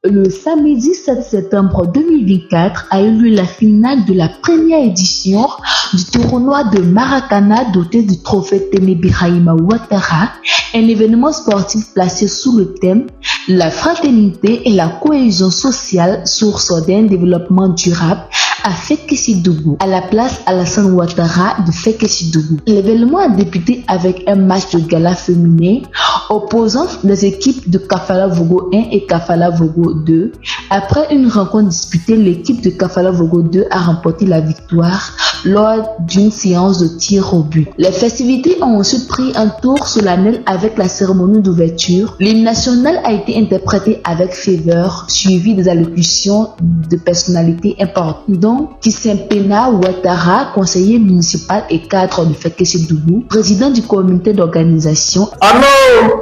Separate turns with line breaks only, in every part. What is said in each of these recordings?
Le samedi 7 septembre 2024 a eu lieu la finale de la première édition du tournoi de Maracana doté du trophée Témé Birahima Ouattara, un événement sportif placé sous le thème La fraternité et la cohésion sociale, source d'un développement durable à Fekessi-Dougou, à la place Alassane Ouattara de Fekessi-Dougou. L'événement a débuté avec un match de gala féminin opposant les équipes de Kafala Vogo 1 et Kafala Vogo 2. Après une rencontre disputée, l'équipe de Kafala Vogo 2 a remporté la victoire lors d'une séance de tir au but. Les festivités ont ensuite pris un tour solennel avec la cérémonie d'ouverture. L'hymne national a été interprété avec ferveur, suivi des allocutions de personnalités importantes, dont Kisempena Ouattara, conseiller municipal et cadre de Fekessi-Dougou, président du comité d'organisation.
Allô,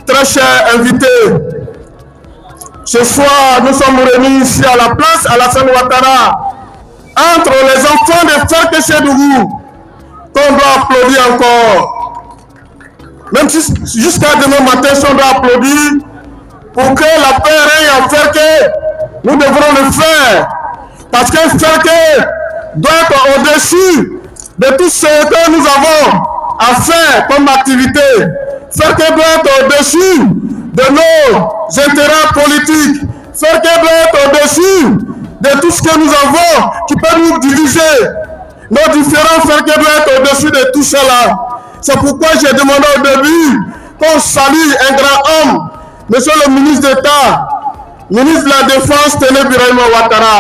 très chers invités, ce soir nous sommes réunis ici à la place Alassane Ouattara, entre les enfants de Fekessi-Dougou, qu'on doit applaudir encore. Même si jusqu'à demain matin, on doit applaudir pour que la paix règne en Fekessi, nous devrons le faire. Parce que Fekessi doit être au-dessus de tout ce que nous avons à faire comme activité. Fekessi doit être au-dessus de nos intérêts politiques. Fekessi doit être au-dessus de tout ce que nous avons qui peut nous diviser. Nos différents Fekessi doivent être au-dessus de tout cela. C'est pourquoi j'ai demandé au début qu'on salue un grand homme, monsieur le ministre d'État, ministre de la Défense, Témé Birahima Ouattara,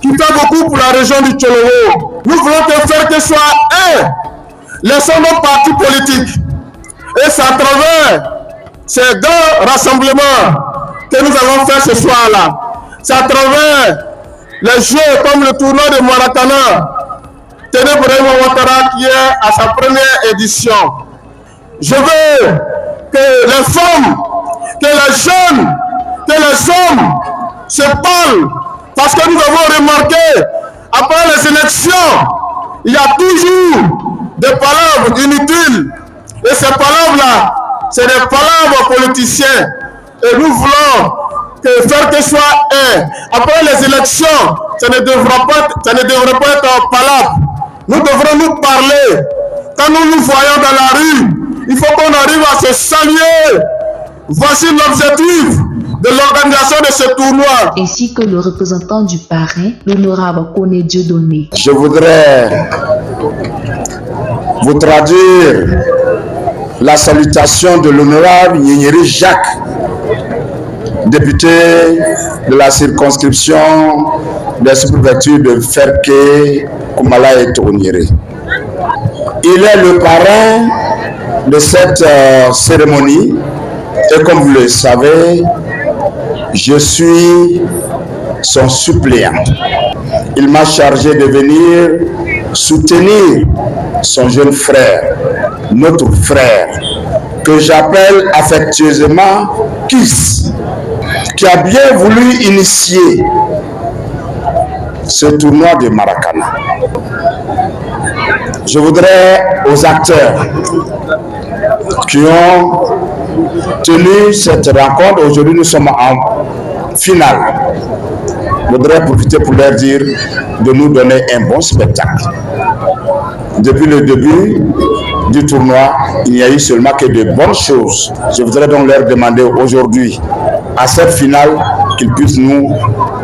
qui fait beaucoup pour la région du Tchologo. Nous voulons que Fekessi soit un. Laissons nos partis politiques. Et c'est à travers ces grands rassemblements que nous allons faire ce soir-là. C'est à travers les jeux comme le tournoi de Maracana, Témé Birahima Ouattara qui est à sa première édition. Je veux que les femmes, que les jeunes, que les hommes se parlent. Parce que nous avons remarqué, après les élections, il y a toujours des palabres inutiles. Et ces palabres-là, c'est des palabres politiciens. Et nous voulons que Fekessi soit un. Après les élections, ça ne devrait pas être palabres. Nous devrons nous parler. Quand nous nous voyons dans la rue, il faut qu'on arrive à se saluer. Voici l'objectif de l'organisation de ce tournoi.
Ainsi que le représentant du parrain, l'honorable Koné Dieudonné.
Je voudrais vous traduire la salutation de l'honorable Nyeri Jacques, député de la circonscription de la sous-préfecture de Fekessi, Koumala et Tonyéré. Il est le parrain de cette cérémonie et comme vous le savez, je suis son suppléant. Il m'a chargé de venir soutenir son jeune frère, notre frère, que j'appelle affectueusement Kiss, qui a bien voulu initier ce tournoi de Maracana. Je voudrais aux acteurs qui ont tenu cette rencontre, aujourd'hui nous sommes en finale. Je voudrais profiter pour leur dire de nous donner un bon spectacle. Depuis le début du tournoi, il n'y a eu seulement que de bonnes choses. Je voudrais donc leur demander aujourd'hui, à cette finale, qu'ils puissent nous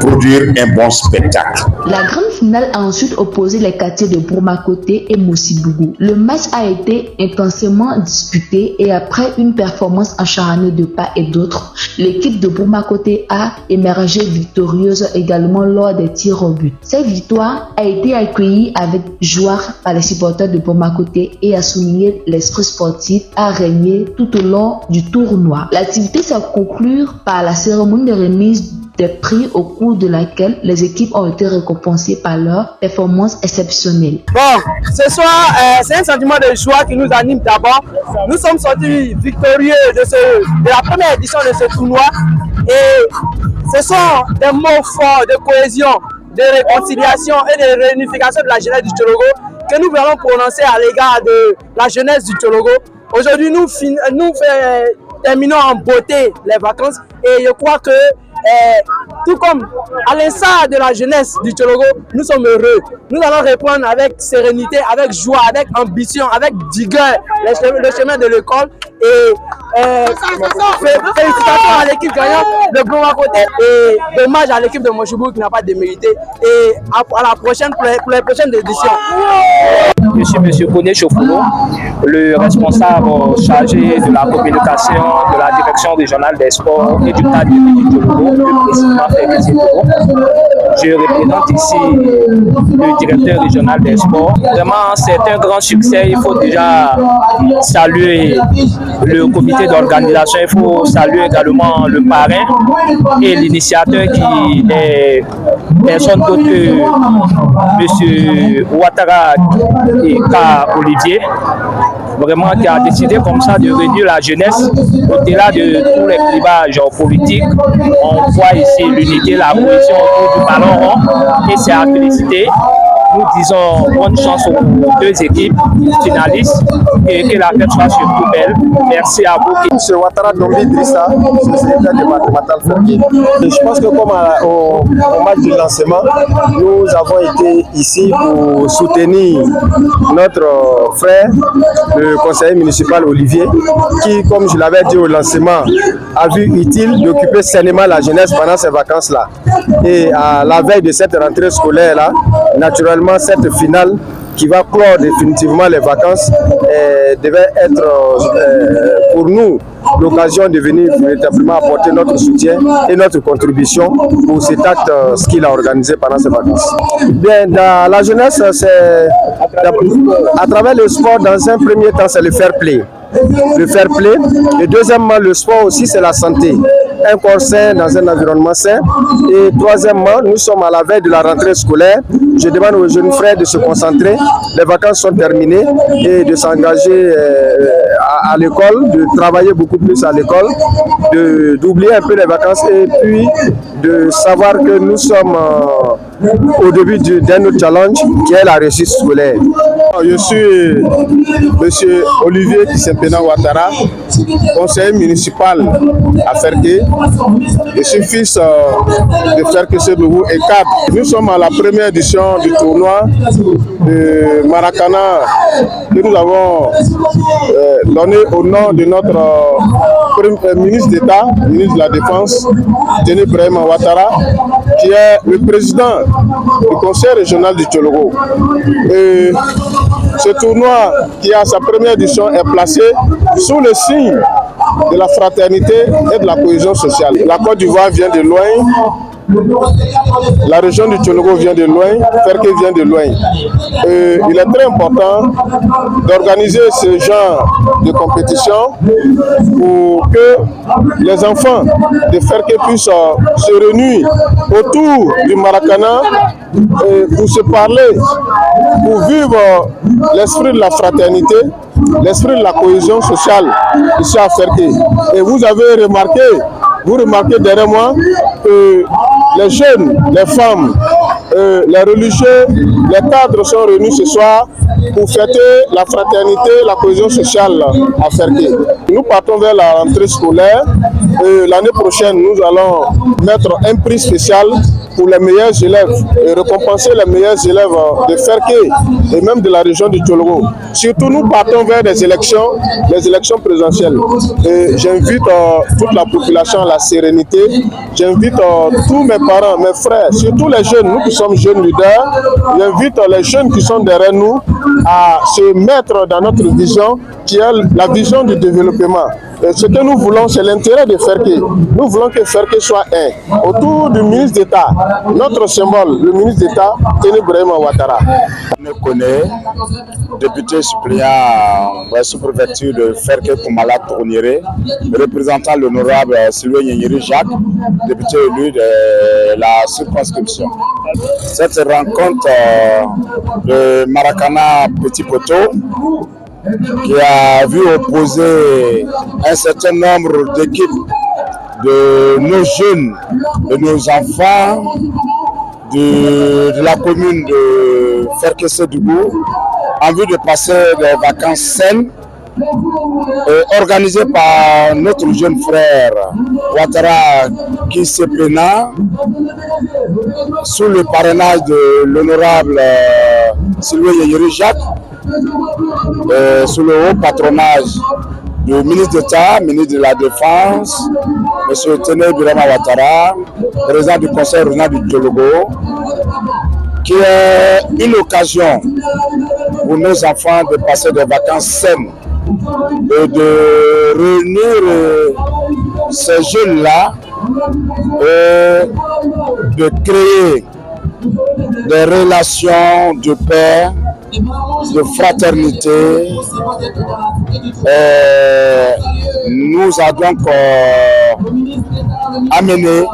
produire un bon spectacle.
La grande finale a ensuite opposé les quartiers de Bourmakoté et Mossi-Bougou. Le match a été intensément disputé et après une performance acharnée de part et d'autre, l'équipe de Bourmakoté a émergé victorieuse également lors des tirs au but. Cette victoire a été accueillie avec joie par les supporters de Bourmakoté et a souligné l'esprit sportif à régner tout au long du tournoi. L'activité s'est conclue par la cérémonie de remise des prix au cours de laquelle les équipes ont été récompensées par leur performance exceptionnelle.
Bon, ce soir, c'est un sentiment de joie qui nous anime d'abord. Nous sommes sortis victorieux de la première édition de ce tournoi et ce sont des mots forts de cohésion, de réconciliation et de réunification de la jeunesse du Tchologo que nous voulons prononcer à l'égard de la jeunesse du Tchologo. Aujourd'hui, nous terminons en beauté les vacances et je crois que tout comme à l'instar de la jeunesse du Tchologo, nous sommes heureux. Nous allons répondre avec sérénité, avec joie, avec ambition, avec vigueur le chemin de l'école. Et félicitations à l'équipe gagnante de Goma Côté et dommage à l'équipe de Mochoubourg qui n'a pas démérité. Et à la prochaine pour les prochaines éditions.
Je suis M. Koné Chofoulo, le responsable chargé de la communication de la direction régionale des sports et du cadre du Tchologo, le président Félix Togo. Je représente ici le directeur régional des sports. Vraiment, c'est un grand succès. Il faut déjà saluer le comité d'organisation. Il faut saluer également le parrain et l'initiateur qui est personne d'autre que M. Ouattara et K. Olivier, vraiment qui a décidé comme ça de réunir la jeunesse au-delà de tous les clivages politiques. On voit ici l'unité, la cohésion autour du ballon rond et c'est à féliciter. Nous disons bonne chance aux deux équipes finalistes et que la fête soit surtout belle. Merci à vous.
M. Ouattara Dombi Drissa, je suis secrétaire départemental Ferki. Je pense que comme au match du lancement, nous avons été ici pour soutenir notre frère, le conseiller municipal Olivier, qui, comme je l'avais dit au lancement, a vu utile d'occuper sainement la jeunesse pendant ces vacances-là. Et à la veille de cette rentrée scolaire-là, naturellement, cette finale qui va clore définitivement les vacances devait être pour nous l'occasion de venir véritablement apporter notre soutien et notre contribution pour cet acte qu'il a organisé pendant ces vacances. Bien, dans la jeunesse, c'est à travers le sport, dans un premier temps, c'est le fair play. Le fair play. Et deuxièmement, le sport aussi, c'est la santé. Un corps sain dans un environnement sain. Et troisièmement, nous sommes à la veille de la rentrée scolaire. Je demande aux jeunes frères de se concentrer. Les vacances sont terminées et de s'engager à l'école, de travailler beaucoup plus à l'école, d'oublier un peu les vacances et puis de savoir que nous sommes au début d'un autre challenge qui est la réussite scolaire.
Je suis M. Olivier Kisempena Ouattara, conseiller municipal à Ferké. Je suis fils de Ferké Sedougou et cadre. Nous sommes à la première édition du tournoi de Maracana que nous avons donné au nom de notre ministre d'État, ministre de la Défense, Denis Brahima Ouattara, qui est le président du conseil régional du Tchologo. Et ce tournoi, qui a sa première édition, est placé sous le signe de la fraternité et de la cohésion sociale. La Côte d'Ivoire vient de loin, la région du Tchologo vient de loin, Ferké vient de loin. Il est très important d'organiser ce genre de compétition pour que les enfants de Ferké puissent se réunir autour du Maracana pour se parler, pour vivre l'esprit de la fraternité, l'esprit de la cohésion sociale ici à Ferké. Et vous remarquez derrière moi que les jeunes, les femmes, les religieux, les cadres sont réunis ce soir pour fêter la fraternité, la cohésion sociale à Ferké. Nous partons vers la rentrée scolaire et l'année prochaine, nous allons mettre un prix spécial pour les meilleurs élèves et récompenser les meilleurs élèves de Ferké et même de la région du Tchologo. Surtout, nous partons vers les élections présidentielles. Et j'invite toute la population à la sérénité. J'invite tous mes parents, mes frères, surtout les jeunes, nous qui sommes jeunes leaders. J'invite les jeunes qui sont derrière nous à se mettre dans notre vision, qui est la vision du développement. Et ce que nous voulons, c'est l'intérêt de Ferké. Nous voulons que Ferké soit un. Autour du ministre d'État, notre symbole, le ministre d'État, Denis Brahima Ouattara.
Je me connais, député suppléant sous-préfecture de Ferké Koumala Tourniré, représentant l'honorable Sylvain Nyeri Jacques, député élu de la circonscription. Cette rencontre de Maracana Petit Poteau, qui a vu opposer un certain nombre d'équipes de nos jeunes, de nos enfants de la commune de Ferké Sedougou en vue de passer des vacances saines organisé par notre jeune frère Ouattara Kisepena, sous le parrainage de l'honorable Sylvain Yéyeri Jacques, sous le haut patronage du ministre d'État, ministre de la Défense, M. Téné Birama Ouattara, président du conseil régional du Djologo, qui est une occasion pour nos enfants de passer des vacances saines et de réunir ces jeunes-là et de créer des relations de paix, de fraternité. Nous a donc amené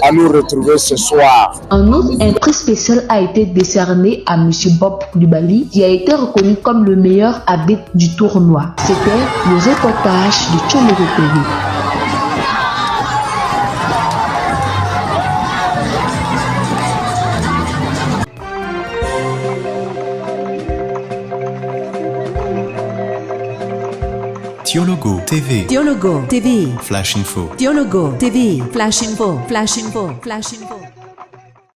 à nous retrouver ce soir.
En outre, un prix spécial a été décerné à M. Bob Koulibaly, qui a été reconnu comme le meilleur arbitre du tournoi. C'était le reportage de Tchologo TV.
Dialogo TV.
Dialogo TV.
Flash Info.
Dialogo TV. Flash Info. Flash Info. Flash Info.